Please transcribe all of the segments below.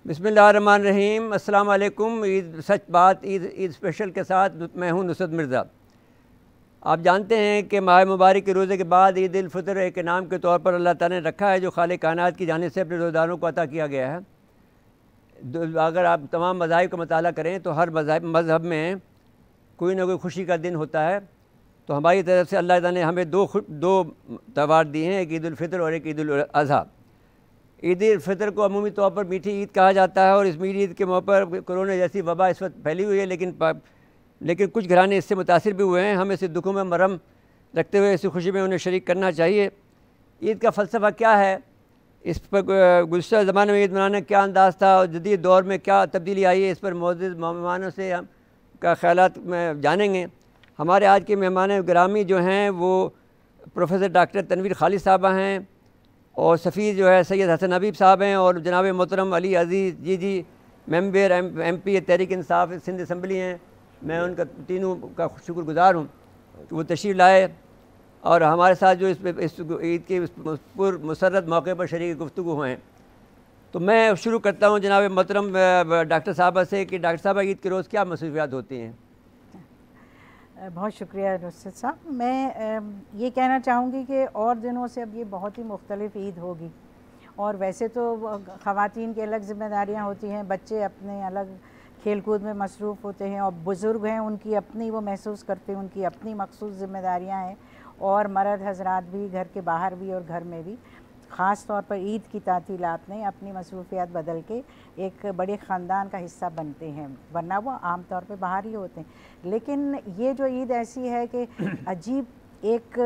बिस्मिल्लाहिर्रहमानिर्रहीम। अस्सलाम वालेकुम। ईद सच बात ईद स्पेशल के साथ मैं हूं नुसरत मिर्ज़ा। आप जानते हैं कि माह मुबारक के रोज़े के बाद ईद उल फ़ितर एक इनाम के तौर पर अल्लाह ताला ने रखा है, जो खालिक कायनात की जानिब से अपने रोज़ेदारों को अता किया गया है। अगर आप तमाम मज़ाहिब का मुताला करें तो हर मज़हब में कोई ना कोई खुशी का दिन होता है। तो हमारी तरफ से अल्लाह ताला ने हमें दो त्यौहार दिए हैं, एक ईद उल फ़ितर और एक ईद उल अज़हा। ईद उल फ़ितर को अमूमी तौर पर मीठी ईद कहा जाता है और इस मीठी ईद के मौके पर कोरोना जैसी वबा इस वक्त फैली हुई है, लेकिन कुछ घराने इससे मुतासिर भी हुए हैं। हमें इसे दुखों में मरहम रखते हुए इसी खुशी में उन्हें शरीक करना चाहिए। ईद का फ़लसफ़ा क्या है, इस पर गुज़श्ता ज़माने में ईद मनाने का क्या अंदाज़ था और जदीद दौर में क्या तब्दीली आई है, इस पर मौजूद मेहमानों से हम का ख़यालात में जानेंगे। हमारे आज के मेहमान गिरामी जो हैं वो प्रोफेसर डॉक्टर तनवीर खालिद साहबा हैं और सफ़ीर जो है सैयद हसन हबीब साहब हैं और जनाब मोहतरम अली अज़ीज़ जी member MP Tehreek Insaf Sindh assembly हैं। मैं उनका तीनों का शुक्रगुज़ार हूँ कि वो तशरीफ़ लाए और हमारे साथ जो इस ईद के पुरमसरत मौके पर शरीक गुफ्तगू हैं। तो मैं शुरू करता हूँ जनाब मोहतरम डॉक्टर साहबा से कि डॉक्टर साहबा ईद के रोज़ क्या मसरूफियात होती हैं। बहुत शुक्रिया नुसरत साहब। मैं ये कहना चाहूँगी कि और दिनों से अब ये बहुत ही मुख्तलिफ ईद होगी और वैसे तो ख़वातीन की अलग ज़िम्मेदारियाँ होती हैं, बच्चे अपने अलग खेल कूद में मसरूफ़ होते हैं और बुज़ुर्ग हैं उनकी अपनी वो महसूस करते हैं उनकी अपनी मखसूस ज़िम्मेदारियाँ हैं और मर्द हज़रात भी घर के बाहर भी और घर में भी। ख़ास तौर पर ईद की तातीलात में अपनी मसरूफियात बदल के एक बड़े ख़ानदान का हिस्सा बनते हैं, वरना वो आम तौर पे बाहर ही होते हैं। लेकिन ये जो ईद ऐसी है कि अजीब एक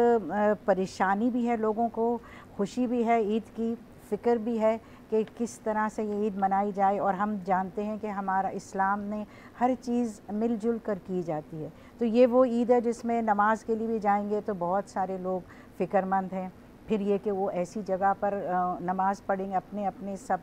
परेशानी भी है लोगों को, खुशी भी है, ईद की फ़िक्र भी है कि किस तरह से ये ईद मनाई जाए। और हम जानते हैं कि हमारा इस्लाम ने हर चीज़ मिलजुल कर की जाती है। तो ये वो ईद है जिसमें नमाज के लिए भी जाएंगे तो बहुत सारे लोग फ़िक्रमंद हैं। फिर ये कि वो ऐसी जगह पर नमाज़ पढ़ेंगे, अपने अपने सब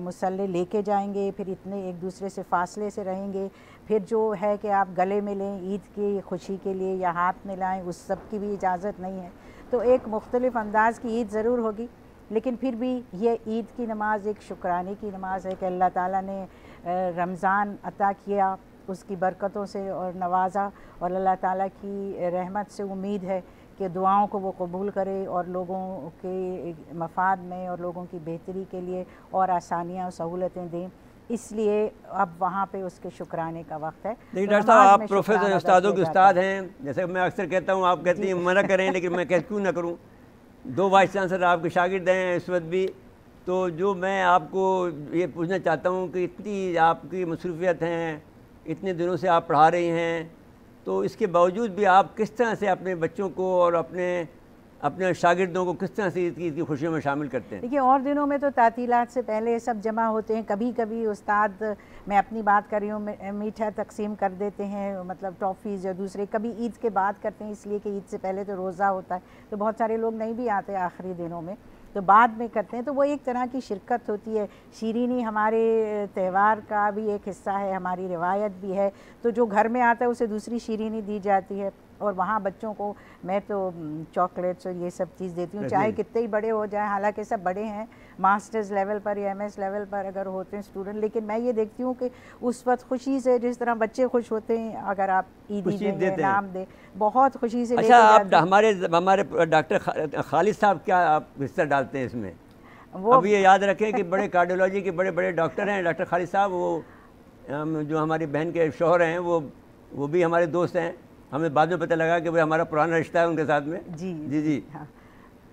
मुसल्ले लेके जाएंगे, फिर इतने एक दूसरे से फ़ासले से रहेंगे। फिर जो है कि आप गले मिलें ईद की खुशी के लिए या हाथ मिलाएं, उस सब की भी इजाज़त नहीं है। तो एक मुख्तलिफ़ अंदाज़ की ईद ज़रूर होगी, लेकिन फिर भी ये ईद की नमाज एक शुक्राने की नमाज है कि अल्लाह ताला ने रमज़ान अता किया, उसकी बरकतों से और नवाजा और अल्लाह ताला की रहमत से उम्मीद है कि दुआओं को वो कबूल करे और लोगों के मफाद में और लोगों की बेहतरी के लिए और आसानियाँ और सहूलतें दें। इसलिए अब वहाँ पे उसके शुक्राने का वक्त है। लेकिन डॉक्टर साहब आप प्रोफेसर उस्तादों के उस्ताद हैं, जैसे मैं अक्सर कहता हूँ, आप कहती हैं मना करें, लेकिन मैं क्यों ना करूँ। 2 वाइस चांसलर आपके शागिर्द हैं इस वक्त भी। तो जो मैं आपको ये पूछना चाहता हूँ कि इतनी आपकी मसरूफियत हैं, इतने दिनों से आप पढ़ा रही हैं, तो इसके बावजूद भी आप किस तरह से अपने बच्चों को और अपने शागिर्दों को किस तरह से इसकी खुशियों में शामिल करते हैं? देखिए, और दिनों में तो तातीलात से पहले सब जमा होते हैं। कभी कभी उस्ताद, मैं अपनी बात कर रही हूँ, मीठा तकसीम कर देते हैं, मतलब टॉफ़ीज़ या दूसरे। कभी ईद के बाद करते हैं इसलिए कि ईद से पहले तो रोज़ा होता है, तो बहुत सारे लोग नहीं भी आते आखिरी दिनों में, तो बाद में करते हैं। तो वो एक तरह की शिरकत होती है। शीरीनी हमारे त्यौहार का भी एक हिस्सा है, हमारी रिवायत भी है। तो जो घर में आता है उसे दूसरी शीरीनी दी जाती है और वहाँ बच्चों को मैं तो चॉकलेट्स और ये सब चीज़ देती हूँ, चाहे कितने ही बड़े हो जाएं। हालांकि सब बड़े हैं, मास्टर्स लेवल पर या MS लेवल पर अगर होते हैं स्टूडेंट, लेकिन मैं ये देखती हूँ कि उस वक्त खुशी से, जिस तरह बच्चे खुश होते हैं अगर आप ईदी देंगे, नाम दे, बहुत खुशी से। अच्छा, आप हमारे डॉक्टर खालिद साहब क्या आप हिस्सा डालते हैं इसमें? वो अब ये याद रखें कि बड़े कार्डियोलॉजी के बड़े डॉक्टर हैं डॉक्टर खालिद साहब। वो जो हमारी बहन के शौहर हैं वो भी हमारे दोस्त हैं। हमें बाद में पता लगा कि भाई हमारा पुराना रिश्ता है उनके साथ में। जी। हाँ,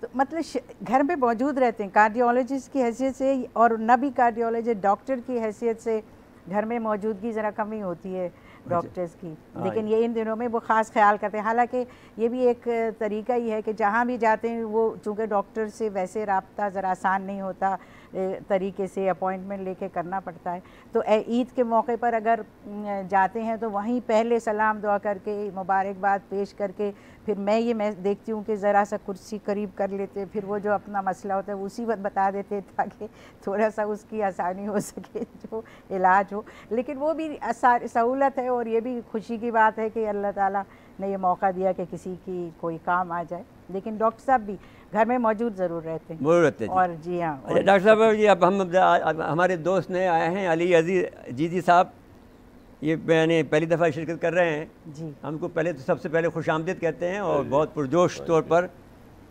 तो मतलब घर में मौजूद रहते हैं कार्डियोलॉजिस्ट की हैसियत से, और न भी कार्डियोलॉजिस्ट डॉक्टर की हैसियत से घर में मौजूदगी ज़रा कमी होती है डॉक्टर्स की। लेकिन ये इन दिनों में वो ख़ास ख्याल करते हैं। हालांकि ये भी एक तरीका ही है कि जहाँ भी जाते हैं वो, चूँकि डॉक्टर से वैसे रब्ता ज़रा आसान नहीं होता, तरीके से अपॉइंटमेंट लेके करना पड़ता है। तो ईद के मौके पर अगर जाते हैं तो वहीं पहले सलाम दुआ करके, मुबारकबाद पेश करके, फिर मैं देखती हूँ कि ज़रा सा कुर्सी करीब कर लेते, फिर वो जो अपना मसला होता है उसी वक्त बता देते ताकि थोड़ा सा उसकी आसानी हो सके, जो इलाज हो। लेकिन वो भी सहूलत है और ये भी खुशी की बात है कि अल्लाह ताला ने ये मौका दिया कि किसी की कोई काम आ जाए। लेकिन डॉक्टर साहब भी घर में मौजूद ज़रूर रहते हैं। वो रहते हैं और जी हाँ। अच्छा डॉक्टर साहब जी, अब हम हमारे दोस्त नए आए हैं अली अजीज़ जी साहब, ये मैंने पहली दफ़ा शिरकत कर रहे हैं जी। हमको पहले तो सबसे पहले खुशामदीद कहते हैं और बहुत पुरजोश तौर पर।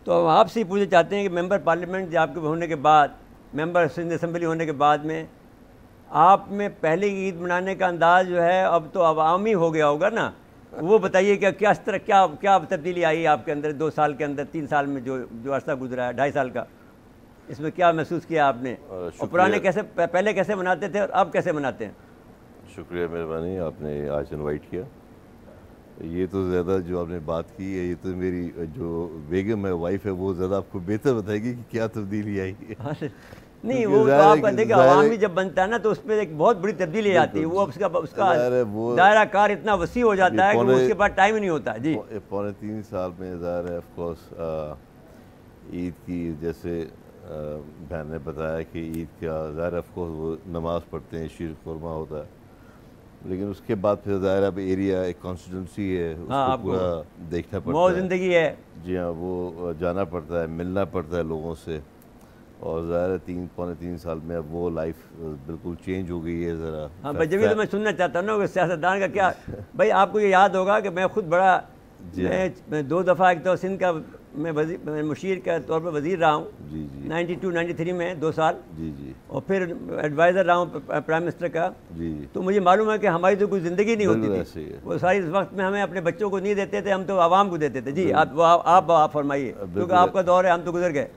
तो हम आपसे ही पूछना चाहते हैं कि मेंबर पार्लियामेंट आपके होने के बाद, मेंबर सिंध असम्बली होने के बाद में आप में पहली ईद मनाने का अंदाज़ जो है अब तो अवामी हो गया होगा ना, वो बताइए कि क्या इस तरह क्या क्या तब्दीली आई आपके अंदर 2 साल के अंदर, 3 साल में जो अरसा गुजरा है, 2.5 साल का, इसमें क्या महसूस किया आपने? और पुराने कैसे पहले कैसे मनाते थे और अब कैसे मनाते हैं? शुक्रिया, मेहरबानी, आपने आज इनवाइट किया। ये तो ज़्यादा जो आपने बात की है, ये तो मेरी जो बेगम है, वाइफ है, वो ज़्यादा आपको बेहतर बताएगी कि क्या तब्दीली आई है। नहीं, वो तो आपका देखिए अवामी जब बनता है ना तो उसमें एक बहुत बड़ी तब्दीली आती है, वो उसका दायरा कार इतना वसी हो जाता है कि उसके बाद टाइम ही नहीं होता। जी, 3.25 साल में ज़ाहिर है ऑफकोर्स ईद की, जैसे बहन ने बताया कि ईद का ज़ाहिर ऑफकोर्स वो नमाज़ पढ़ते हैं, शीर खुरमा होता है, लेकिन उसके बाद फिर ज़ाहिर अब एरिया एक कॉन्स्टिट्यूंसी है, उसको पूरा देखना पड़ता है, ज़िंदगी है। जी हाँ, वो जाना पड़ता है, मिलना पड़ता है लोगों से, और ज़ाहिर 3.25 साल में अब वो लाइफ बिल्कुल चेंज हो गई है ज़रा। हाँ भाई, जब तो मैं सुनना चाहता हूँ ना कि सियासतदान का क्या भाई, आपको ये याद होगा कि मैं खुद बड़ा मैं 2 दफ़ा, एक तो सिंध का मैं मुशीर के तौर पर वज़ीर रहा हूँ जी जी 92-93 में 2 साल जी जी, और फिर एडवाइज़र रहा हूँ प्राइम मिनिस्टर का जी जी। तो मुझे मालूम है कि हमारी तो कोई ज़िंदगी नहीं होती थी, वो सारी इस वक्त में हमें अपने बच्चों को नहीं देते थे, हम तो आवाम को देते थे। जी आप फरमाइए, क्योंकि आपका दौर है, हम तो गुजर गए।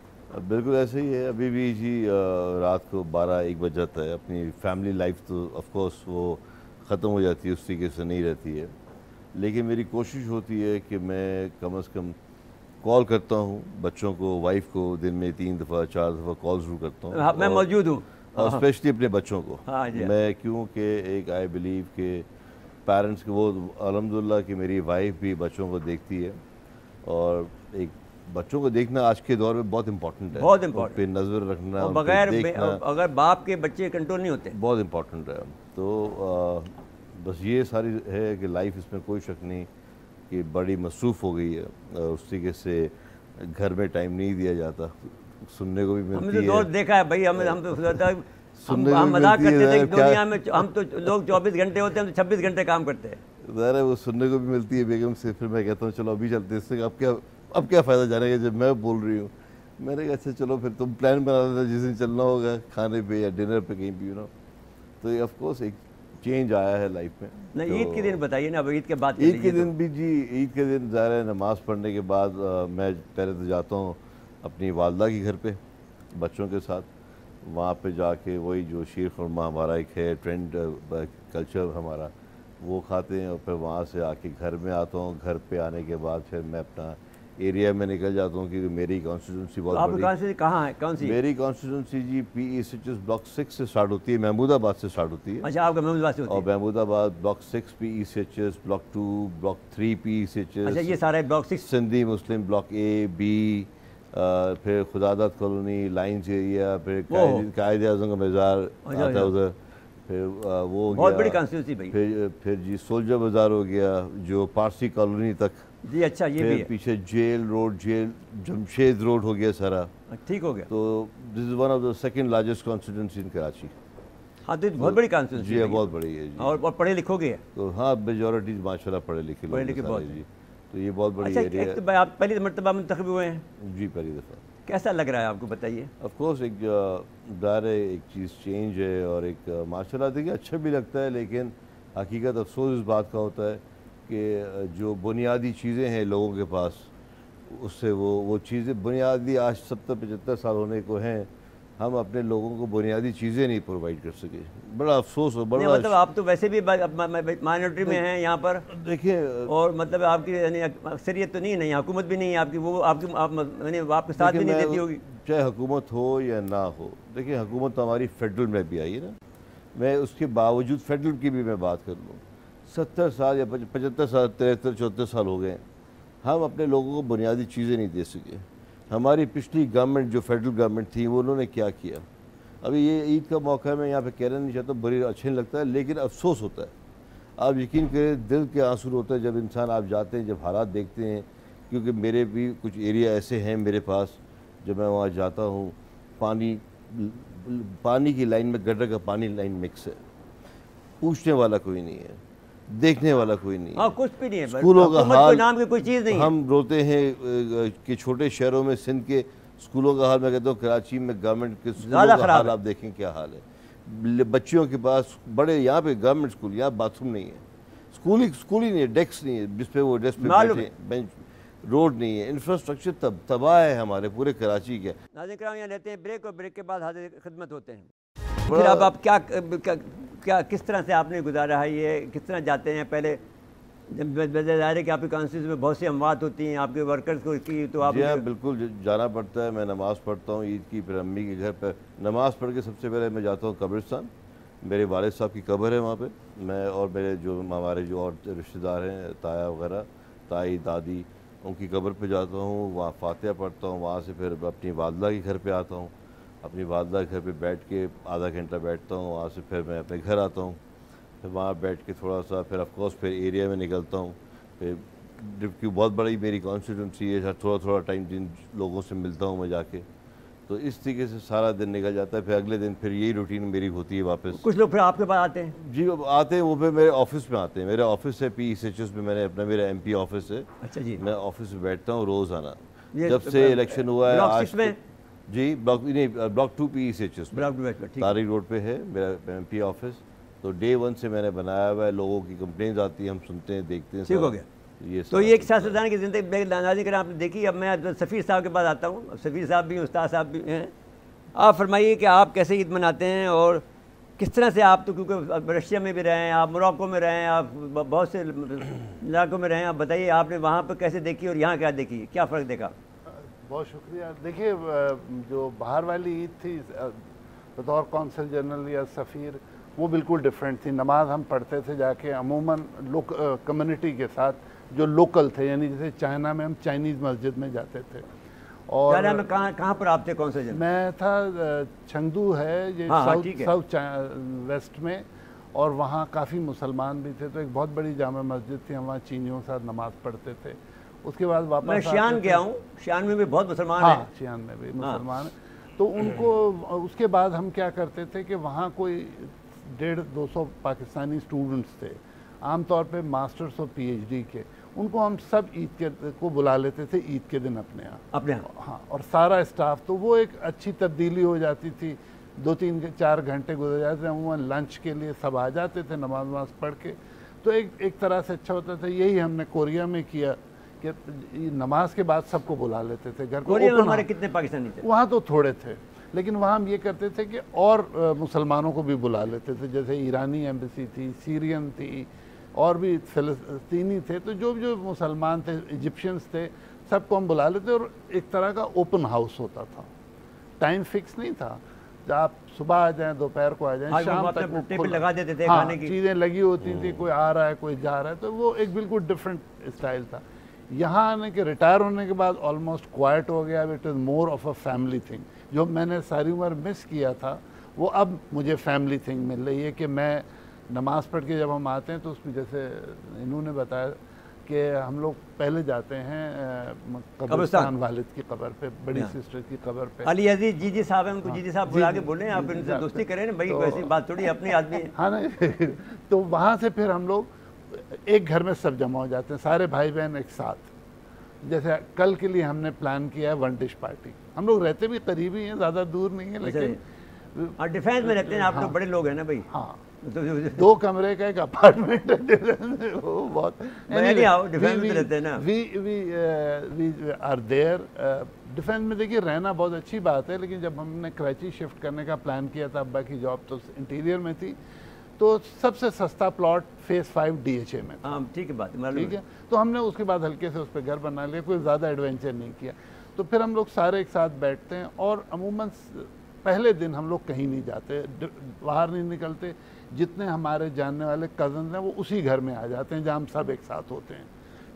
बिल्कुल ऐसे ही है, अभी भी जी रात को 12-1 बज जाता है, अपनी फैमिली लाइफ तो ऑफ कोर्स वो ख़त्म हो जाती है, उस तरीके से नहीं रहती है, लेकिन मेरी कोशिश होती है कि मैं कम से कम कॉल करता हूँ बच्चों को, वाइफ को, दिन में 3 दफ़ा 4 दफ़ा कॉल ज़रूर करता हूँ। मैं मौजूद हूँ, और स्पेशली अपने बच्चों को। हाँ जी, मैं क्योंकि एक आई बिलीव के पेरेंट्स के, वो अल्हम्दुलिल्लाह कि मेरी वाइफ भी बच्चों को देखती है, और एक बच्चों को देखना आज के दौर में बहुत इंपॉर्टेंट है, बहुत इंपॉर्टेंट, पे नज़र रखना, बगैर अगर बाप के बच्चे कंट्रोल नहीं होते, बहुत इंपॉर्टेंट है। तो बस ये सारी है कि लाइफ, इसमें कोई शक नहीं कि बड़ी मसरूफ़ हो गई है, उस तरीके से घर में टाइम नहीं दिया जाता, सुनने को भी मिलती है। हमने तो दोस्त देखा है भाई, हम तो हम मजाक करते थे दुनिया में हम तो लोग 24 घंटे होते हैं, हम तो 26 घंटे काम करते हैं, ज़ाहिर है वो सुनने को भी मिलती है बेगम से। फिर मैं कहता हूँ चलो अभी चलते, इससे अब क्या फ़ायदा जाने का, जब मैं बोल रही हूँ। मैंने कहा अच्छा चलो फिर तुम प्लान बना देना जिस दिन चलना होगा, खाने पे या डिनर पे कहीं भी, तो ये ऑफकोर्स एक चेंज आया है लाइफ में। नहीं, तो ईद के दिन बताइए ना, अब ईद के बाद, ईद के दिन भी जी, ईद के दिन ज़ाहिर है नमाज़ पढ़ने के बाद मैं पहले तो जाता हूँ अपनी वालदा के घर पे बच्चों के साथ, वहाँ पे जाके वही जो शीर खुरमा हमारा एक है ट्रेंड कल्चर हमारा, वो खाते हैं, और फिर वहाँ से आके घर में आता हूँ। घर पे आने के बाद फिर मैं अपना एरिया में निकल जाता हूँ, क्योंकि मेरी कॉन्स्टिट्यूंसी बहुत बड़ी। कॉन्स्टिट्यूंसी कहाँ है, कौन सी? मेरी कॉन्स्टिट्यूंसी जी PE स्विचेस ब्लॉक 6 से स्टार्ट होती है, महमूदाबाद से स्टार्ट होती है। अच्छा, आपका महमूदाबाद से होती है? और Mahmudabad block 6 PE switches, block 2, block 3 PE switches. अच्छा, ये सारा block 6 Sindhi Muslim block A B, फिर खुदादत कॉलोनी, लाइन्स एरिया, फिर कायद आज़म का मज़ार आता है उधर, फिर वो बहुत बड़ी कॉन्स्टिट्यूंसी भाई। फिर जी सोल्जर बाज़ार हो गया जो पारसी कॉलोनी तक जी। अच्छा, ये भी है। पीछे jail road, jail Jamshed road हो गया सारा, ठीक हो गया। तो this is one of the second largest constituency in Karachi. हाँ, तो बहुत बड़ी कॉन्स्टिट्यूंसी जी, बहुत बड़ी है जी, और पढ़े लिखोगे है तो हाँ, मेजॉरिटी माशाल्लाह पढ़े लिखे बहुत जी, तो ये बहुत बड़ी एरिया है। तो आप पहली मरतबा मुंतखब हुए हैं जी, पहली दफ़ा। कैसा लग रहा है आपको, बताइए? ऑफ कोर्स एक दायरे एक चीज़ चेंज है, और एक माशाल्लाह देखिए अच्छा भी लगता है, लेकिन हकीकत अफसोस इस बात का होता है कि जो बुनियादी चीज़ें हैं लोगों के पास, उससे वो चीज़ें बुनियादी आज 70-75 साल होने को हैं, हम अपने लोगों को बुनियादी चीज़ें नहीं प्रोवाइड कर सके। बड़ा अफसोस हो, बड़ा मतलब आप तो वैसे भी माइनॉरिटी में हैं यहाँ पर, देखिए, और मतलब आपकी अक्सरियत तो नहीं है, हुकूमत भी नहीं है आपकी, वो आपके साथ भी नहीं देती होगी, चाहे हुकूमत हो या ना हो। देखिए, हुकूमत तो हमारी फेडरल में भी आई है ना, मैं उसके बावजूद फेडरल की भी मैं बात कर लूँ, 70 साल या 75 साल, 73-74 साल हो गए, हम अपने लोगों को बुनियादी चीज़ें नहीं दे सके। हमारी पिछली गवर्नमेंट जो फेडरल गवर्नमेंट थी, वो उन्होंने क्या किया। अभी ये ईद का मौका है, मैं यहाँ पे कहना नहीं चाहता, बड़ी अच्छा नहीं लगता है, लेकिन अफसोस होता है। आप यकीन करें, दिल के आंसू होता है जब इंसान आप जाते हैं, जब हालात देखते हैं, क्योंकि मेरे भी कुछ एरिया ऐसे हैं मेरे पास जब मैं वहाँ जाता हूँ पानी की लाइन में गटर का पानी लाइन मिक्स है, पूछने वाला कोई नहीं है, देखने वाला कोई नहीं है। कुछ भी नहीं है, स्कूलों का हाल नाम की कोई चीज़ नहीं। हम रोते हैं कि छोटे शहरों में सिंध के स्कूलों का हाल, मैं कहता हूँ कराची में गवर्नमेंट के स्कूलों का हाल आप देखें क्या हाल है। बच्चियों के पास बड़े यहाँ पे गवर्नमेंट स्कूल, यहाँ बाथरूम नहीं है, स्कूल ही नहीं है, डेस्क नहीं है जिस पे वो डेस्क पे बैठे, बेंच, रोड नहीं है, इंफ्रास्ट्रक्चर तबाह है हमारे पूरे कराची के। नाज़रीन किराम, यहाँ लेते हैं ब्रेक और ब्रेक के बाद हाजिर खिदमत होते हैं। फिर अब आप क्या किस तरह से आपने गुजारा है, ये किस तरह जाते हैं? पहले जब ज़ाहिर है कि आपकी कॉन्स्टिट्यूंसी में बहुत सी अमवात होती हैं, आपके वर्कर्स को की, तो आप बिल्कुल जाना पड़ता है। मैं नमाज़ पढ़ता हूँ ईद की, फिर अम्मी के घर पर नमाज़ पढ़ के सबसे पहले मैं जाता हूँ कब्रिस्तान, मेरे वालिद साहब की कब्र है वहाँ पे। मैं और मेरे जो हमारे जो और रिश्तेदार हैं, ताया वगैरह, ताई दादी, उनकी कब्र पे जाता हूँ, वहाँ फातिहा पढ़ता हूँ। वहाँ से फिर अपनी वालदा के घर पे आता हूँ, अपनी वालदा के घर पे बैठ के आधा घंटा बैठता हूँ। वहाँ से फिर मैं अपने घर आता हूँ, फिर वहाँ बैठ के थोड़ा सा फिर ऑफकोर्स फिर एरिया में निकलता हूँ। फिर क्योंकि बहुत बड़ी मेरी कॉन्स्टिट्यूंसी है, थोड़ा टाइम जिन लोगों से मिलता हूँ मैं जाके, तो इस तरीके से सारा दिन निकल जाता है। फिर अगले दिन फिर यही रूटीन मेरी होती है वापस। कुछ लोग फिर आपके पास आते हैं? जी आते हैं, वो फिर मेरे ऑफिस में आते हैं। मेरा ऑफिस है PECHS में, मैंने अपना मेरा MP ऑफिस है। अच्छा जी। मैं ऑफिस में बैठता हूँ रोज़ाना, जब से इलेक्शन हुआ है आज में। जी ब्लॉक 2 PECHS तारिक रोड पे है मेरा MP ऑफिस। तो Day 1 से मैंने बनाया हुआ है, लोगों की कंप्लेंट्स आती है, हम सुनते हैं, देखते हैं। ठीक हो गया। तो ये एक सियासतदान की ज़िंदगी नाज़रीन कर आपने देखी। अब मैं सफ़ीर साहब के पास आता हूँ। सफ़ीर साहब भी, उस्ताद साहब भी हैं। आप फरमाइए कि आप कैसे ईद मनाते हैं और किस तरह से आप, तो क्योंकि रशिया में भी रहे हैं, आप मोरक्को में रहे हैं, आप बहुत से इलाकों में रहे हैं, आप बताइए आपने वहाँ पर कैसे देखी और यहाँ क्या देखी, क्या फ़र्क देखा? बहुत शुक्रिया। देखिए, जो बाहर वाली ईद थी बतौर कौंसल जनरल या सफ़ीर, वो बिल्कुल डिफरेंट थी। नमाज हम पढ़ते थे जाके अमूमन कम्युनिटी के साथ जो लोकल थे, यानी जैसे चाइना में हम चाइनीज़ मस्जिद में जाते थे। और चाइना में कहाँ पर आप थे, कौन से जगह? मैं था चंगदू है ये, साउथ वेस्ट में, और वहाँ काफ़ी मुसलमान भी थे। तो एक बहुत बड़ी जामा मस्जिद थी, हम वहाँ चीनियों के साथ नमाज पढ़ते थे। उसके बाद वापस मैं शियान गया हूँ, शियान में भी बहुत मुसलमान हैं। हाँ, शियान में भी मुसलमान। तो उनको उसके बाद हम क्या करते थे कि वहाँ कोई 150-200 पाकिस्तानी स्टूडेंट्स थे, आमतौर पे मास्टर्स और PhD के। उनको हम सब ईद के को बुला लेते थे ईद के दिन अपने यहाँ। हाँ, और सारा स्टाफ। तो वो एक अच्छी तब्दीली हो जाती थी। 2-3-4 घंटे गुजर जाते थे, अमूमन लंच के लिए सब आ जाते थे नमाज पढ़ के। तो एक तरह से अच्छा होता था। यही हमने कोरिया में किया कि नमाज के बाद सबको बुला लेते थे घर। कोरिया में हमारे कितने पाकिस्तानी थे? वहाँ तो थोड़े थे, लेकिन वहाँ हम ये करते थे कि और मुसलमानों को भी बुला लेते थे। जैसे ईरानी एम्बेसी थी, सीरियन थी, और भी फ़लस्तीनी थे। तो जो मुसलमान थे, इजिप्शियंस थे, सबको हम बुला लेते। और एक तरह का ओपन हाउस होता था, टाइम फिक्स नहीं था। आप सुबह आ जाएं, दोपहर को आ जाएं, शाम तक टेबल लगा देते थे, हाँ, खाने की चीज़ें लगी होती थी। कोई आ रहा है, कोई जा रहा है। तो वो एक बिल्कुल डिफरेंट स्टाइल था। यहाँ आने के रिटायर होने के बाद ऑलमोस्ट क्वाइट हो गया। It is more of a family thing. जो मैंने सारी उम्र मिस किया था, वो अब मुझे फैमिली थिंग मिल रही है कि मैं नमाज़ पढ़ के जब हम आते हैं तो उसमें, जैसे इन्होंने बताया कि हम लोग पहले जाते हैं कब्रिस्तान वालिद की कब्र पे, बड़ी सिस्टर की कब्र पे। अली अजीज जी साहब हैं, उनको जी साहब बुला के बोले आप इनसे दोस्ती करें ना भाई, वैसी बात थोड़ी, अपने आदमी है। हाँ ना। तो वहाँ से फिर हम लोग एक घर में सब जमा हो जाते हैं, सारे भाई बहन एक साथ। जैसे कल के लिए हमने प्लान किया है 1 डिश पार्टी। हम लोग रहते भी करीब ही हैं, ज़्यादा दूर नहीं है, लेकिन डिफेंस में रहते हैं आप। तो बड़े लोग हैं ना भाई। हाँ, 2 कमरे का एक अपार्टमेंट है। वो बहुत डिफेंस में रहते हैं ना। We are there. डिफेंस में देखिए रहना बहुत अच्छी बात है, लेकिन जब हमने कराची शिफ्ट करने का प्लान किया था, अब्बा की जॉब तो इंटीरियर में थी, तो सबसे सस्ता प्लॉट फेज़ 5 DHA में था। ठीक है, बात ठीक है। तो हमने उसके बाद हल्के से उस पर घर बना लिया, कोई ज़्यादा एडवेंचर नहीं किया। तो फिर हम लोग सारे एक साथ बैठते हैं, और अमूमन पहले दिन हम लोग कहीं नहीं जाते, बाहर नहीं निकलते। जितने हमारे जानने वाले कज़न हैं वो उसी घर में आ जाते हैं जहाँ हम सब एक साथ होते हैं।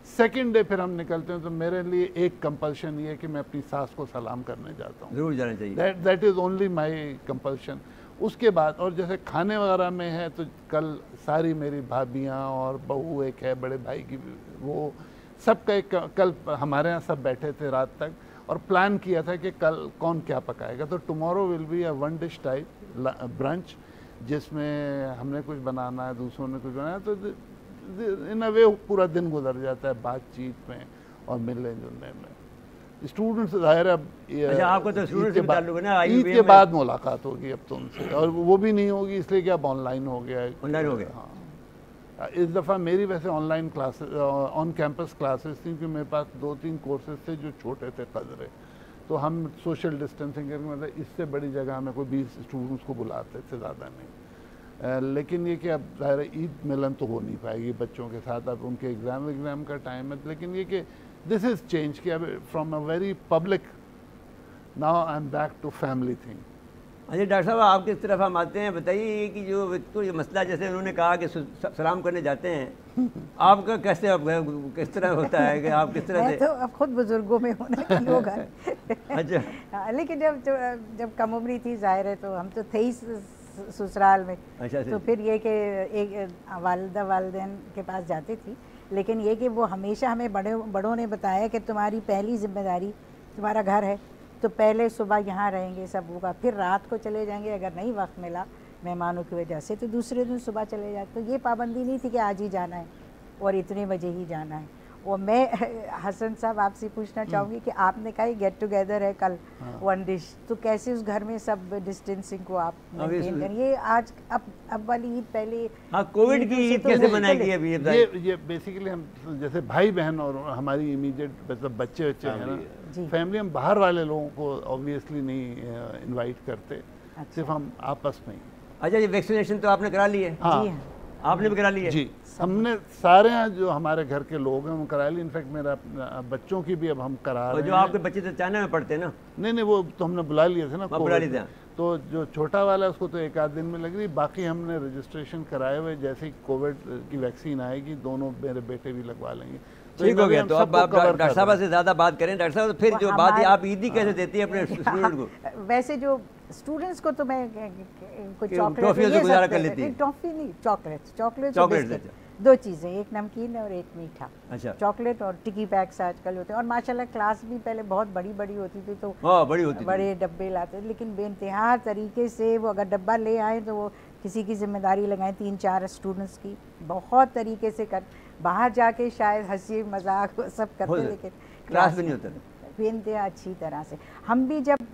सेकेंड डे फिर हम निकलते हैं, तो मेरे लिए एक कंपल्शन ये है कि मैं अपनी सास को सलाम करने जाता हूँ, जरूर जाना चाहिए। That is only my compulsion. उसके बाद और जैसे खाने वगैरह में है, तो कल सारी मेरी भाभियाँ और बहू एक है बड़े भाई की, वो सबका एक, कल हमारे यहाँ सब बैठे थे रात तक, और प्लान किया था कि कल कौन क्या पकाएगा। तो tomorrow will be a one dish type brunch, जिसमें हमने कुछ बनाना है, दूसरों ने कुछ बनाया, तो इन अ वे पूरा दिन गुजर जाता है बातचीत में और मिलने जुलने में। स्टूडेंट्स ज़ाहिर है अब अच्छा, आपको तो स्टूडेंट से ताल्लुक है ना, ईद के बाद मुलाकात होगी अब तो उनसे, और वो भी नहीं होगी इसलिए कि अब ऑनलाइन हो गया है। ऑनलाइन हो गया। हाँ, इस दफ़ा मेरी वैसे online classes, on campus classes थी, क्योंकि मेरे पास 2-3 कोर्सेज थे जो छोटे थे कदरे, तो हम सोशल डिस्टेंसिंग करके, मतलब इससे बड़ी जगह में कोई 20 स्टूडेंट्स को बुलाते थे, ज़्यादा नहीं। लेकिन ये कि अब ज़ाहिर ईद मिलन तो हो नहीं पाएगी बच्चों के साथ, अब उनके एग्ज़ाम का टाइम है, लेकिन ये कि दिस इज़ चेंज कि अब from a very public now I am back to family thing. अच्छा डॉक्टर साहब, आप किस तरफ हम आते हैं, बताइए कि जो तो ये मसला, जैसे उन्होंने कहा कि सलाम करने जाते हैं, आपका कैसे किस तरह होता है कि आप किस तरह से? तो अब खुद बुजुर्गों में होना कि लोग हैं। अच्छा। लेकिन जब कम उम्री थी, जाहिर है, तो हम तो थे ही ससुराल में। अच्छा, तो फिर ये कि एक वालिदा वालिदैन के पास जाती थी, लेकिन ये कि वो हमेशा हमें बड़ों ने बताया कि तुम्हारी पहली जिम्मेदारी तुम्हारा घर है, तो पहले सुबह यहाँ रहेंगे, सब होगा, फिर रात को चले जाएंगे, अगर नहीं वक्त मिला मेहमानों की वजह से तो दूसरे दिन सुबह चले जाते। तो ये पाबंदी नहीं थी कि आज ही जाना है और इतने बजे ही जाना है। और मैं हसन साहब आपसे पूछना चाहूँगी कि आपने कहा गेट टुगेदर है कल, वन डिश, तो कैसे उस घर में सब डिस्टेंसिंग को आप मेंटेन करें? ये आज अब वाली ईद पहले, हाँ, कोविड की ईद कैसे मनाएगी अभी? ये बेसिकली हम जैसे भाई बहन और हमारी इमीडिएट मतलब बच्चे हैं ना, फैमिली, हम बाहर वाले लोगों को ऑब्वियसली नहीं इनवाइट करते, सिर्फ हम आपस में ही। अच्छा, ये वैक्सीनेशन तो आपने करा ली है? हाँ, जी हाँ, आपने भी करा ली है? जी, हमने सारे जो हमारे घर के लोग हैं हम करा ली। इनफैक्ट मेरा बच्चों की भी अब हम करा रहे हैं। जो आपके बच्चे तो चाइना में पढ़ते हैं ना? नहीं, वो तो हमने बुला लिए थे ना, बुला लिए थे। तो जो छोटा वाला है उसको तो 1 आध दिन में लग रही, बाकी हमने रजिस्ट्रेशन कराए हुए, जैसे ही कोविड की वैक्सीन आएगी दोनों मेरे बेटे भी लगवा लेंगे। ठीक हो गया। तो अब आप डॉक्टर साहब से ज़्यादा बात करें। डॉक्टर साहब, फिर जो बात है, आप ईदी कैसे देती है अपने स्टूडेंट को? वैसे जो स्टूडेंट्स को तो मैं कुछ चॉकलेट, टॉफियों से गुजारा कर लेती है? टॉफी नहीं, चॉकलेट, 2 चीज़ें, एक नमकीन और एक मीठा। अच्छा। चॉकलेट और टिकी पैक्स आजकल होते हैं, और माशाल्लाह क्लास भी पहले बहुत बड़ी होती थी, तो बड़ी होती थी, बड़े डब्बे लाते, लेकिन बेइंतहा तरीके से वो अगर डब्बा ले आए तो वो किसी की जिम्मेदारी लगाएं 3-4 स्टूडेंट्स की, बहुत तरीके से कर, बाहर जाके शायद हंसी मजाक सब करते, लेकिन क्लास में नहीं होता बेइंतहा अच्छी तरह से। हम भी जब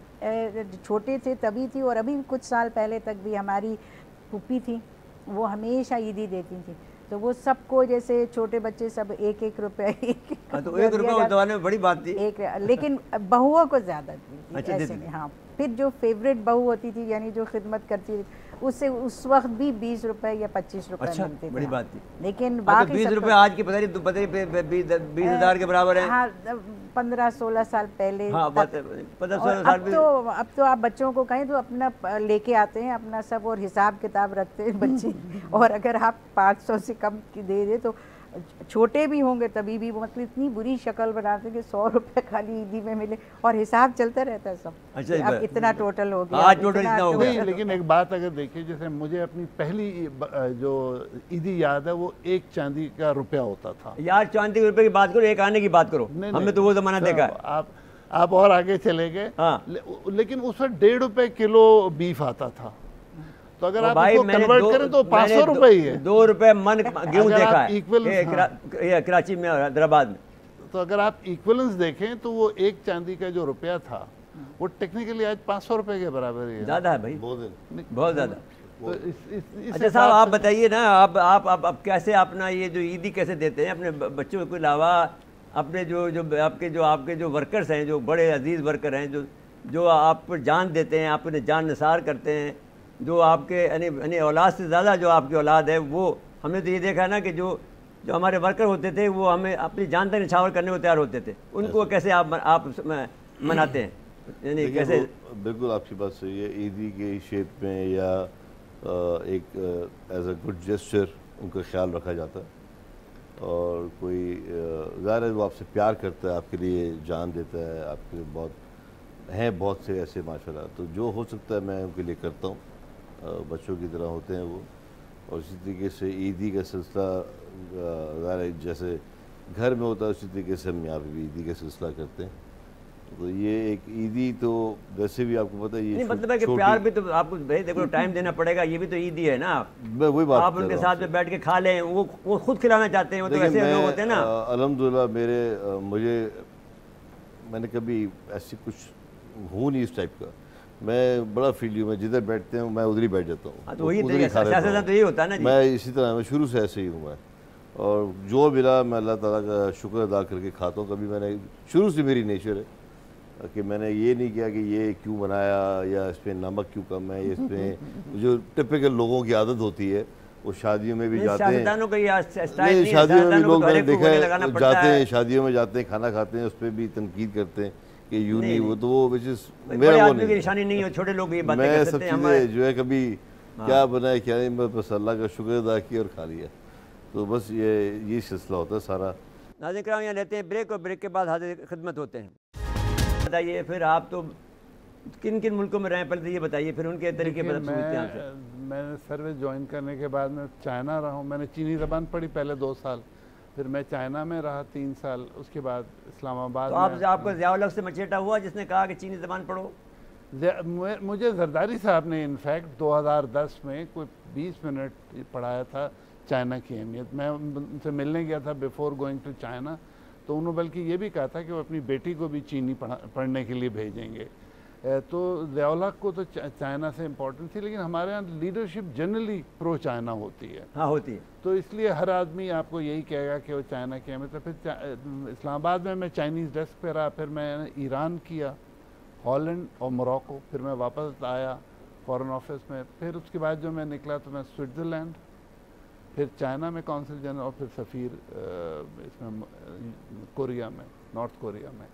छोटे थे तभी थी, और अभी कुछ साल पहले तक भी हमारी पुप्पी थी, वो हमेशा ईदी देती थी, तो वो सबको, जैसे छोटे बच्चे सब 1-1 रुपये, तो 1 रुपये उस ज़माने में बड़ी बात थी। लेकिन बहुओं को ज़्यादा थी। अच्छा, ऐसे में हाँ, फिर जो फेवरेट बहू होती थी, यानी जो खिदमत करती थी, उससे उस वक्त भी 20 रुपए या 25 रुपए मिलते थे। बड़ी बात थी। लेकिन बाकी 20 रुपए आज की पता नहीं 20,000 के बराबर है। हाँ, 15-16 साल पहले। हाँ, 15-16 साल भी। अब तो आप बच्चों को कहें तो अपना लेके आते हैं अपना सब, और हिसाब किताब रखते हैं बच्चे। और अगर आप 500 से कम की दे दे तो छोटे भी होंगे तभी भी वो मतलब इतनी बुरी शक्ल बनाते कि 100 रुपए खाली ईदी में मिले, और हिसाब चलता रहता है सब। अच्छा, अब इतना टोटल हो गया, आज टोटल इतना हो गया। लेकिन एक बात अगर देखिए, जैसे मुझे अपनी पहली जो ईदी याद है, वो 1 चांदी का रुपया होता था। यार, चांदी के रुपए की बात करो, एक आने की बात करो, हमने तो वो जमाना देखा है। आप और आगे चले गए। हाँ। लेकिन उस वक्त 1.5 रुपए किलो बीफ आता था, तो अगर आप इसको कन्वर्ट करें तो 500 रुपए ही है। 2 रुपए मन गेहूं देखा है कराची में और हैदराबाद में। तो अगर आप इक्वलेंस देखें तो वो 1 चांदी का जो रुपया था वो टेक्निकली आज 500 रुपए के बराबर ही है। ज़्यादा है भाई, बहुत ज़्यादा। तो अच्छा साहब, आप बताइए ना, आप कैसे अपना ये जो ईदी कैसे देते हैं अपने बच्चों के अलावा? अपने जो आपके जो वर्कर्स हैं, जो बड़े अजीज़ वर्कर हैं, जो आप पर जान देते हैं, आप उन्हें जान निसार करते हैं, जो आपके यानी औलाद से ज़्यादा जो आपकी औलाद है, वो हमने तो ये देखा ना कि जो हमारे वर्कर होते थे वो हमें अपनी जान तक निछावर करने को तैयार होते थे, उनको कैसे आप मनाते हैं? यानी कैसे? बिल्कुल आपकी बात सही है। ईदी के शेप में या एक एज अ गुड जेस्चर उनका ख्याल रखा जाता है, और कोई ज़ाहिर है वो आपसे प्यार करता है, आपके लिए जान देता है, आपके लिए बहुत से ऐसे माशाल्लाह, तो जो हो सकता है मैं उनके लिए करता हूँ। बच्चों की तरह होते हैं वो, और इसी तरीके से ईदी का सिलसिला ज़ाहिर जैसे घर में होता है उसी तरीके से हम यहाँ पे भी ईदी का सिलसिला करते हैं। तो ये एक ईदी तो वैसे भी आपको पता है ये नहीं, मतलब है कि प्यार भी तो आपको भाई देखो टाइम देना पड़ेगा, ये भी तो ईदी है ना। मैं वही बात आप उनके साथ में बैठ के खा लें, वो खुद खिलाना चाहते हैं, वो तो ऐसे लोग होते हैं ना। अल्हम्दुलिल्लाह मैंने कभी ऐसी कुछ हूँ नहीं इस टाइप का, मैं बड़ा फील्ड हूँ, मैं जिधर बैठते हैं मैं उधर ही बैठ जाता हूँ, तो वही सियासत तो यही होता है ना जी। मैं इसी तरह, मैं शुरू से ऐसे ही हूँ मैं, और जो मिला मैं अल्लाह ताला का शुक्र अदा करके खाता हूँ। कभी मैंने शुरू से मेरी नेचर है कि मैंने ये नहीं किया कि ये क्यों बनाया या इसमें नमक क्यों कम है, इसमें जो टिपिकल लोगों की आदत होती है, वो शादियों में भी जाते हैं, नहीं शादियों में भी लोग मैंने देखा है जाते हैं, शादियों में जाते हैं, खाना खाते हैं, उस पर भी तनकीद करते हैं कि यूं नहीं, वो तो वो विच इज मेरा वो नहीं, निशानी नहीं है, छोटे लोग ये बातें मैं कर सब सकते हैं। चीज़ें जो है कभी क्या बनाए क्या नहीं, मैं बस अल्लाह का शुक्र अदा किया और खा लिया, तो बस ये सिलसिला होता है सारा। नाज़रीन किराम, यहाँ लेते हैं ब्रेक और ब्रेक के बाद हाजिर खिदमत होते हैं। बताइए फिर आप तो किन किन मुल्कों में रहे, पहले तो ये बताइए, फिर उनके तरीके पर मैंने सर्विस ज्वाइन करने के बाद मैं चाइना रहा हूँ, मैंने चीनी ज़बान पढ़ी पहले 2 साल, फिर मैं चाइना में रहा 3 साल, उसके बाद इस्लामाबाद। तो आपको ज़िया-उल-हक से मचेटा हुआ जिसने कहा कि चीनी ज़बान पढ़ो? मुझे जरदारी साहब ने इनफैक्ट 2010 में कोई 20 मिनट पढ़ाया था चाइना की अहमियत। मैं उनसे मिलने गया था बिफोर गोइंग टू चाइना, तो उन्होंने बल्कि ये भी कहा था कि वो अपनी बेटी को भी चीनी पढ़ने के लिए भेजेंगे। तो ज़िया-उल-हक को तो चाइना से इम्पोर्टेंट थी, लेकिन हमारे यहाँ लीडरशिप जनरली प्रो चाइना होती है। हाँ, होती है। तो इसलिए हर आदमी आपको यही कहेगा कि वो चाइना की अहमियत है। फिर इस्लामाबाद में मैं चाइनीज़ डेस्क पे रहा, फिर मैंने ईरान किया, हॉलैंड और मोरक्को, फिर मैं वापस आया फॉरेन ऑफिस में, फिर उसके बाद जो मैं निकला तो मैं स्विट्ज़रलैंड, फिर चाइना में कौंसल जनरल और फिर सफ़ीर इसमें कोरिया में, नॉर्थ कोरिया में।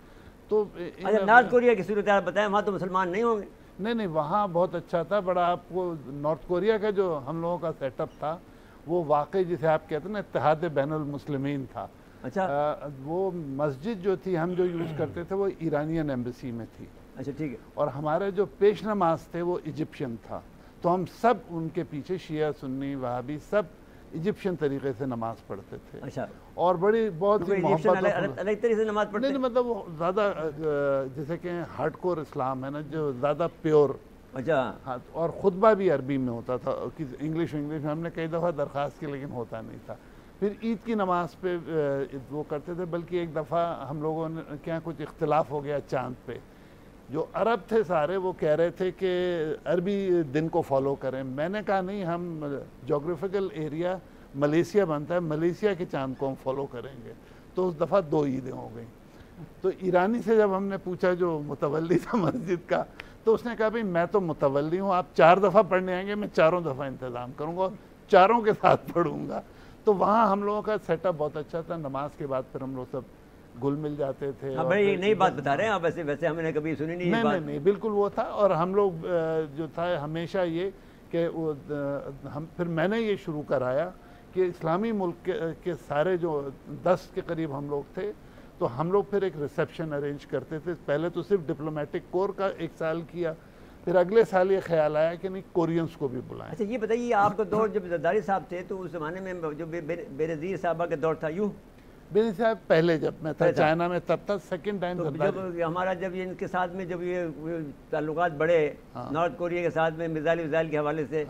तो अच्छा, नॉर्थ कोरिया की सूरत हाल बताएं, वहाँ तो मुसलमान नहीं होंगे? नहीं, वहाँ बहुत अच्छा था, बड़ा आपको नॉर्थ कोरिया का जो हम लोगों का सेटअप था वो वाकई जिसे आप कहते हैं ना इत्तेहाद बैनुल मुस्लिमीन था। अच्छा। वो मस्जिद जो थी हम जो यूज़ करते थे वो ईरानियन एम्बेसी में थी। अच्छा, ठीक है। और हमारे जो पेश नमाज थे वो इजिप्शियन था, तो हम सब उनके पीछे शिया सुन्नी वहाबी सब इजिप्शियन तरीके से नमाज पढ़ते थे। अच्छा। और बहुत ही मोहब्बत अलग तरीके से नमाज पढ़ते नहीं, मतलब वो ज़्यादा जैसे कि हार्डकोर इस्लाम है ना, जो ज़्यादा प्योर। अच्छा। हाँ, और खुतबा भी अरबी में होता था कि इंग्लिश में हमने कई दफ़ा दरख्वास्त की, लेकिन होता नहीं था। फिर ईद की नमाज पे वो करते थे, बल्कि एक दफ़ा हम लोगों ने क्या कुछ इख्तिलाफ हो गया चाँद पे, जो अरब थे सारे वो कह रहे थे कि अरबी दिन को फॉलो करें। मैंने कहा नहीं, हम जोग्राफिकल एरिया मलेशिया बनता है, मलेशिया के चांद को हम फॉलो करेंगे। तो उस दफ़ा 2 ईदें हो गई। तो ईरानी से जब हमने पूछा जो मुतवल्ली था मस्जिद का, तो उसने कहा भाई मैं तो मुतवल्ली हूँ, आप 4 दफ़ा पढ़ने आएंगे, मैं 4 दफ़ा इंतज़ाम करूँगा, चारों के साथ पढ़ूँगा। तो वहाँ हम लोगों का सेटअप बहुत अच्छा था। नमाज के बाद फिर हम लोग सब घुल मिल जाते थे। हाँ, बड़ी नई बात बता रहे हैं आप, वैसे हमने कभी सुनी नहीं। नहीं, बिल्कुल वो था। और हम लोग जो था हमेशा ये कि फिर मैंने ये शुरू कराया कि इस्लामी मुल्क के सारे जो 10 के करीब हम लोग थे, तो हम लोग फिर एक रिसेप्शन अरेंज करते थे। पहले तो सिर्फ डिप्लोमेटिक कोर का 1 साल किया, फिर अगले साल ये ख्याल आया कि नहीं कोरियंस को भी बुलाएं। अच्छा, ये बताइए आपका दौर जब जरदारी साहब थे तो उस ज़माने में जो बेनज़ीर साहबा का दौर था, यूँ बेनज़ीर साहब पहले जब मैं था चाइना में तब था, सेकंड टाइम तो जब हमारा जब ये इनके साथ में जब ये ताल्लुकात बढ़े नॉर्थ कोरिया के साथ में मिसाइल के हवाले से,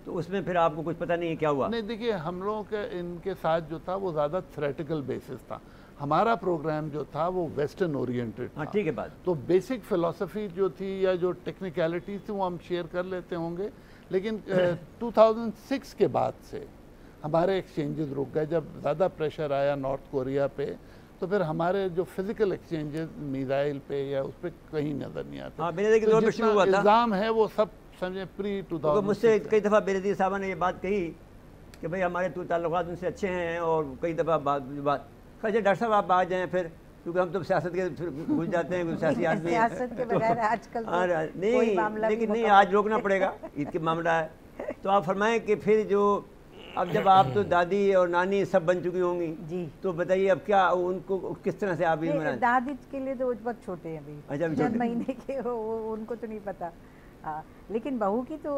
तो उसमें फिर आपको कुछ पता नहीं है क्या हुआ? नहीं, देखिए हम लोगों के इनके साथ जो था वो ज़्यादा थ्रेटिकल बेसिस था। हमारा प्रोग्राम जो था वो वेस्टर्न ओरिएंटेड था। हाँ, ठीक है बात। तो बेसिक फ़िलासफ़ी जो थी या जो टेक्निकलिटीज़ थी वो हम शेयर कर लेते होंगे, लेकिन 2006 के बाद से हमारे एक्सचेंजेस रुक गए। जब ज़्यादा प्रेशर आया नॉर्थ कोरिया पे, तो फिर हमारे जो फिज़िकल एक्सचेंजेस मिसाइल पे या उस पर कहीं नज़र नहीं आते। हाँ, बेनज़ीर के दौर पे शुरू हुआ था। इल्ज़ाम है वो सब समझे प्री 2000। तो मुझसे कई दफ़ा बेनज़ीर साहब ने ये बात कही कि भाई हमारे ताल्लुकात उनसे अच्छे हैं, और कई दफ़ा बात कहा डॉक्टर साहब आप आ जाएँ फिर, क्योंकि हम तो सियासत के भूल जाते हैं, सियासी आदमी हैं। सियासत के बगैर आजकल नहीं, लेकिन नहीं, आज रोकना पड़ेगा, ईद के मामला है। तो आप फरमाएं कि फिर जो अब जब आप तो दादी और नानी सब बन चुकी होंगी जी, तो बताइए अब क्या उनको किस तरह से आप ईद मनाएं? दादी के लिए तो बहुत छोटे हैं अभी। अच्छा, 6 महीने के, उनको तो नहीं पता। हाँ, लेकिन बहू की तो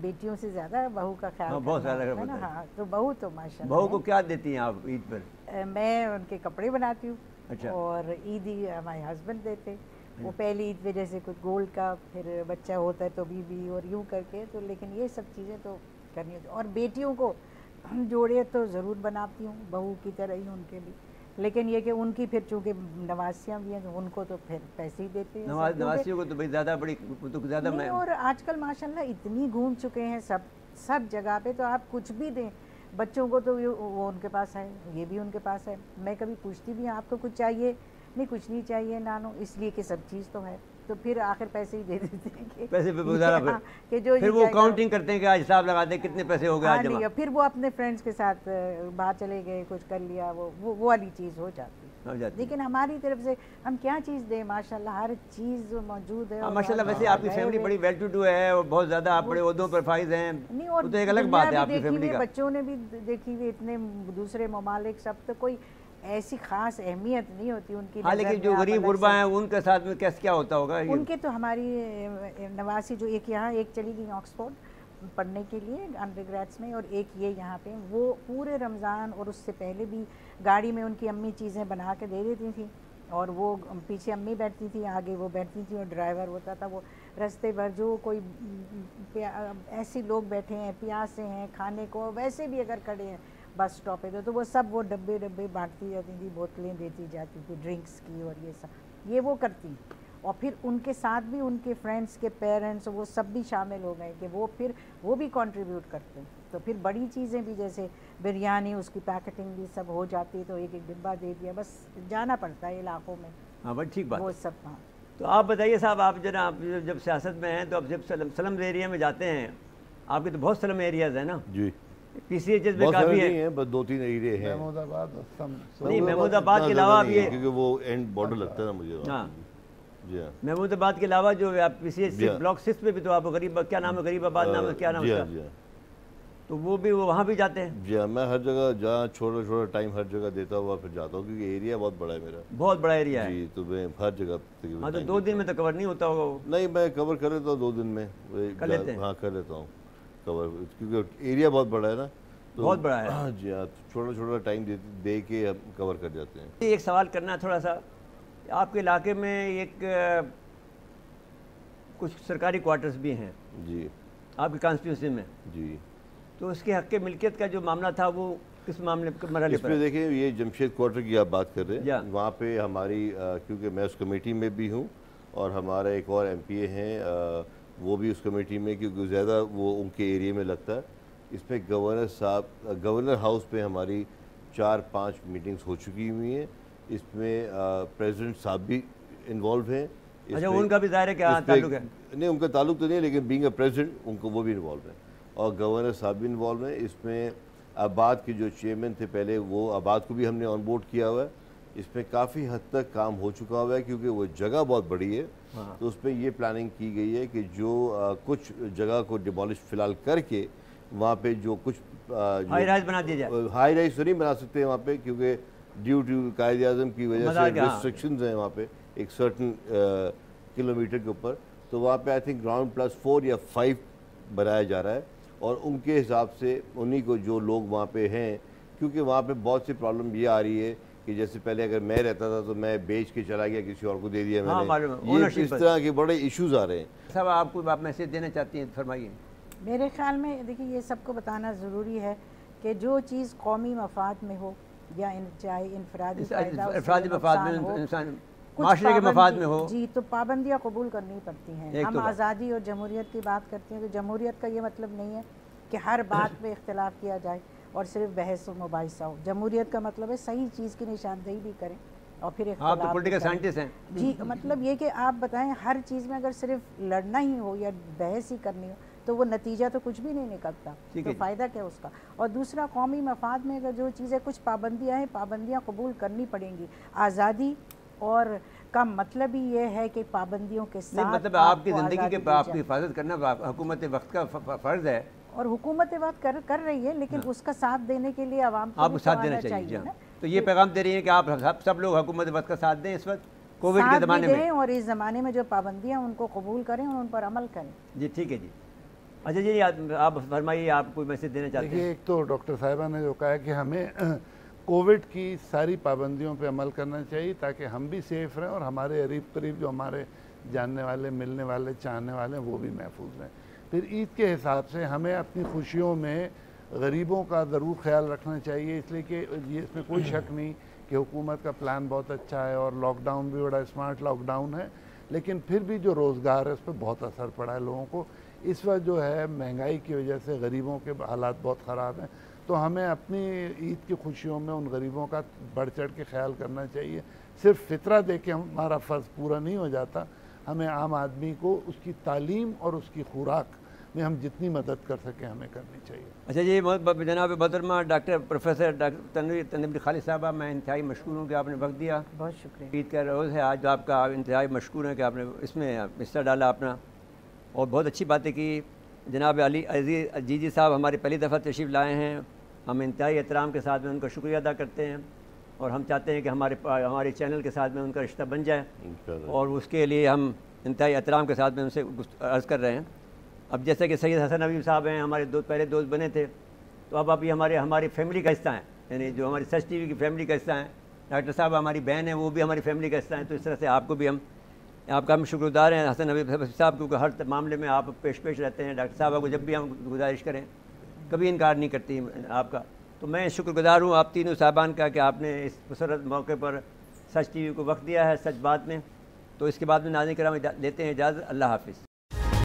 बेटियों से ज़्यादा बहू का ख्याल बहुत ज़्यादा है ना। हाँ, तो बहू तो माशाल्लाह। बहू को क्या देती हैं आप ईद पर? मैं उनके कपड़े बनाती हूँ। अच्छा। और ईदी हमारे हस्बैंड देते। वो पहली ईद पे जैसे कुछ गोल्ड का, फिर बच्चा होता है तो बीबी, और यूँ करके। तो लेकिन ये सब चीज़ें तो करनी होती। और बेटियों को जोड़े तो ज़रूर बनाती हूँ, बहू की तरह ही उनके लिए। लेकिन ये कि उनकी फिर चूँकि नवासियाँ भी हैं तो उनको तो फिर पैसे ही देते हैं सब, नवासियों को तो भाई ज़्यादा बड़ी, तो ज़्यादा नहीं। और आजकल माशाल्लाह इतनी घूम चुके हैं सब जगह पे, तो आप कुछ भी दें बच्चों को तो वो उनके पास है, ये भी उनके पास है। मैं कभी पूछती भी आपको कुछ चाहिए, नहीं कुछ नहीं चाहिए नानो, इसलिए कि सब चीज़ तो है। तो फिर आखिर पैसे ही दे देते हैं कि पैसे पे गुजारा, कि जो फिर वो काउंटिंग करते हैं कि आज हिसाब लगा दे कितने पैसे हो गए आज जमा। फिर वो अपने फ्रेंड्स के साथ बाहर चले गए, कुछ कर लिया, वो वाली चीज़ हो जाती है। लेकिन हमारी तरफ से हम क्या चीज़ दें, माशाल्लाह हर चीज़ मौजूद है। माशाल्लाह वैसे आपकी फैमिली बड़ी वेल टू डू है और बहुत ज़्यादा आप बड़े ओहदों पर फाइज हैं, नहीं। और तो एक अलग बात है आपकी फैमिली का। बच्चों ने भी देखी हुई, इतने दूसरे ममालिक सब, तो कोई ऐसी खास अहमियत नहीं होती उनकी। हाँ, लेकिन जो गरीब गुरबा हैं उनके साथ में कैसे क्या होता होगा? उनके तो हमारी नवासी जो एक यहाँ, एक चली गई ऑक्सफोर्ड पढ़ने के लिए अंडर ग्रेड्स में, और एक ये यहाँ पे, वो पूरे रमज़ान और उससे पहले भी गाड़ी में उनकी अम्मी चीज़ें बना के दे देती थी, और वो पीछे अम्मी बैठती थी, आगे वो बैठती थी, और ड्राइवर होता था। वो रास्ते भर जो कोई ऐसे लोग बैठे हैं, प्यासे हैं, खाने को वैसे भी अगर खड़े हैं बस स्टॉप पे, तो वो सब वो डब्बे बांटती जाती थी, बोतलें देती जाती थी ड्रिंक्स की, और ये सब ये वो करती। और फिर उनके साथ भी उनके फ्रेंड्स के पेरेंट्स वो सब भी शामिल हो गए कि वो भी कंट्रीब्यूट करते हैं। तो फिर बड़ी चीज़ें भी जैसे बिरयानी, उसकी पैकेटिंग भी सब हो जाती है, तो एक एक डिब्बा दे दिया, बस जाना पड़ता है इलाकों में। हाँ बड़ी ठीक बात। वो सब। हाँ, तो आप बताइए साहब, आप जरा आप जब सियासत में हैं तो आप जब स्लम एरिया में जाते हैं, आपके तो बहुत स्लम एरियाज़ हैं ना जी, PCHS में काफ़ी है, बस 2-3 एरिया हैं। महमूदाबाद नहीं, महमूदाबाद के अलावा भी, क्योंकि वो एंड बॉर्डर लगता है ना मुझे। हाँ जी हाँ, महमूदाबाद के अलावा जो आप PCHS ब्लॉक 6 में भी तो आप गरीब, क्या नाम है, गरीबाबाद नाम है, क्या नाम है उसका? तो वो भी वहाँ भी जाते हैं? जी हाँ, मैं हर जगह जहाँ छोटा टाइम हर जगह देता हुआ फिर जाता हूँ, क्योंकि एरिया बहुत बड़ा है मेरा। बहुत बड़ा एरिया है जी, तो मैं हर जगह। हाँ, तो 2 दिन में तो कवर नहीं होता होगा? नहीं, मैं कवर कर लेता हूँ 2 दिन में, कर लेते हैं? हाँ कर लेता हूँ कवर, क्योंकि एरिया बहुत बड़ा है ना, तो बहुत बड़ा है। हाँ जी हाँ, छोटा टाइम दे के हम कवर कर जाते हैं। एक सवाल करना है थोड़ा सा, आपके इलाके में एक कुछ सरकारी क्वार्टर्स भी हैं जी, आपकी कॉन्स्टिट्यूंसी में, जी, तो उसके हक़ मिल्कियत का जो मामला था वो किस मामले मरहले पर? इसमें देखिए, ये जमशेद क्वार्टर की आप बात कर रहे हैं, जी। वहाँ पे हमारी क्योंकि मैं उस कमेटी में भी हूँ और हमारा एक और MPA हैं, वो भी उस कमेटी में, क्योंकि ज़्यादा वो उनके एरिया में लगता है। इसमें गवर्नर हाउस पे हमारी 4-5 मीटिंग्स हो चुकी हुई हैं। इसमें प्रेसिडेंट साहब भी इन्वॉल्व हैं। अच्छा, उनका भी ज़ाहिर है क्या ताल्लुक है? नहीं, उनका ताल्लुक तो नहीं है, लेकिन बीइंग अ प्रेसिडेंट उनको वो भी इन्वॉल्व है, और गवर्नर साहब भी इन्वॉल्व हैं। इसमें आबाद के जो चेयरमैन थे पहले, वो आबाद को भी हमने ऑन बोर्ड किया हुआ है। इसमें काफ़ी हद तक काम हो चुका हुआ है, क्योंकि वो जगह बहुत बड़ी है। हाँ। तो उसमें ये प्लानिंग की गई है कि जो कुछ जगह को डिमोलिश फिलहाल करके वहाँ पे जो कुछ हाई राइज बना दिया जाए। हाई राइज तो नहीं बना सकते वहाँ पे, क्योंकि ड्यू टू कायदे आज़म की वजह से रिस्ट्रिक्शंस हैं वहाँ पे एक सर्टन किलोमीटर के ऊपर। तो वहाँ पे आई थिंक ग्राउंड +4 या 5 बनाया जा रहा है, और उनके हिसाब से उन्हीं को जो लोग वहाँ पे हैं, क्योंकि वहाँ पे बहुत सी प्रॉब्लम ये आ रही है कि जैसे पहले अगर मैं रहता था तो मैं बेच के चला गया, किसी और को दे दिया मैंने। हाँ, ये इस तरह के बड़े इश्यूज आ रहे हैं। साहब, आपको आप मैसेज देना चाहती हैं, फरमाइए। मेरे ख्याल में देखिए, ये सबको बताना ज़रूरी है कि जो चीज़ कौमी मफाद में हो या चाहे इनफरादी मफाद में, इंसान माशरे के मफाद में हो, जी, तो पाबंदियाँ कबूल करनी पड़ती हैं। हम आज़ादी और जमहूरियत की बात करते हैं, तो जमहूरियत का ये मतलब नहीं है कि हर बात में इख्तिलाफ किया जाए और सिर्फ बहस व मुबाहिसा हो। जमहूरियत का मतलब है सही चीज़ की निशानदेही भी करें और फिर आप तो पॉलिटिकल साइंटिस्ट हैं जी, मतलब ये कि आप बताएं हर चीज़ में अगर सिर्फ लड़ना ही हो या बहस ही करनी हो तो वो नतीजा तो कुछ भी नहीं निकलता, तो फ़ायदा क्या उसका। और दूसरा, कौमी मफाद में अगर जो चीज़ें कुछ पाबंदियाँ हैं, पाबंदियाँ कबूल करनी पड़ेंगी। आज़ादी और का मतलब ही ये है कि पाबंदियों के साथ मतलब आपकी ज़िंदगी के आपकी हिफाजत करना हुकूमत वक्त का फ़र्ज़ है, और हुकूमत वक्त कर रही है, लेकिन उसका साथ देने के लिए आवाम को आपको साथ देना चाहिए ना। तो ये पैगाम दे रही है कि आप सब लोग हुकूमत वक्त का साथ दें इस वक्त कोविड के ज़माने में, और इस ज़माने में जो पाबंदियाँ उनको कबूल करें और उन पर अमल करें। जी ठीक है जी। अच्छा जी, आप फरमाइए, आप कोई मैसेज देना चाहते हैं? देखिए, एक तो डॉक्टर साहिबा ने जो कहा है कि हमें कोविड की सारी पाबंदियों पे अमल करना चाहिए ताकि हम भी सेफ़ रहें और हमारे करीब करीब जो हमारे जानने वाले, मिलने वाले, चाहने वाले हैं वो भी महफूज रहें। फिर ईद के हिसाब से हमें अपनी खुशियों में गरीबों का ज़रूर ख्याल रखना चाहिए, इसलिए कि ये इसमें कोई शक नहीं कि हुकूमत का प्लान बहुत अच्छा है और लॉकडाउन भी बड़ा स्मार्ट लॉकडाउन है, लेकिन फिर भी जो रोज़गार है उस पर बहुत असर पड़ा है लोगों को। इस वक्त जो है महंगाई की वजह से गरीबों के हालात बहुत ख़राब हैं, तो हमें अपनी ईद की खुशियों में उन गरीबों का बढ़ चढ़ के ख्याल करना चाहिए। सिर्फ फितरा दे के हमारा फ़र्ज़ पूरा नहीं हो जाता, हमें आम आदमी को उसकी तालीम और उसकी खुराक में हम जितनी मदद कर सकें हमें करनी चाहिए। अच्छा जी, जनाब मोहतरमा doctor professor doctor Tanveer Khalid साहबा, मैं इंतहाई मशकूर हूँ कि आपने वक्त दिया। बहुत शुक्रिया। ईद का रोज़ है आज, आपका इंतहाई मशकूर है कि आपने इसमें हिस्सा डाला अपना और बहुत अच्छी बातें की। जनाब अली अजीज़ जीजी साहब हमारी पहली दफ़ा तशरीफ़ लाए हैं, हम इंतहाई एहतराम के साथ में उनका शुक्रिया अदा करते हैं और हम चाहते हैं कि हमारे चैनल के साथ में उनका रिश्ता बन जाए और उसके लिए हम इंतहाई एहतराम के साथ में उनसे अर्ज़ कर रहे हैं। अब जैसे कि सैयद हसन हबीब साहब हैं, हमारे पहले दोस्त बने थे, तो अब आप ये हमारी फैमिली का हिस्सा हैं, यानी जो हमारी सच टीवी की फैमिली का हिस्सा हैं। डॉक्टर साहब हमारी बहन है, वो भी हमारी फैमिली का हिस्सा हैं। तो इस तरह से आपको भी आपका हम शुक्रगुजार हैं हसन हबीब साहब, क्योंकि हर मामले में आप पेश रहते हैं। डॉक्टर साहब को जब भी हम गुजारिश करें कभी इनकार नहीं करती आपका। तो मैं शुक्रगुजार हूँ आप तीनों साहबान का कि आपने इस खूबसूरत मौके पर सच टीवी को वक्त दिया है, सच बात में। तो इसके बाद में नाज़रीन किराम लेते हैं इजाज़त। अल्लाह हाफ़िज़।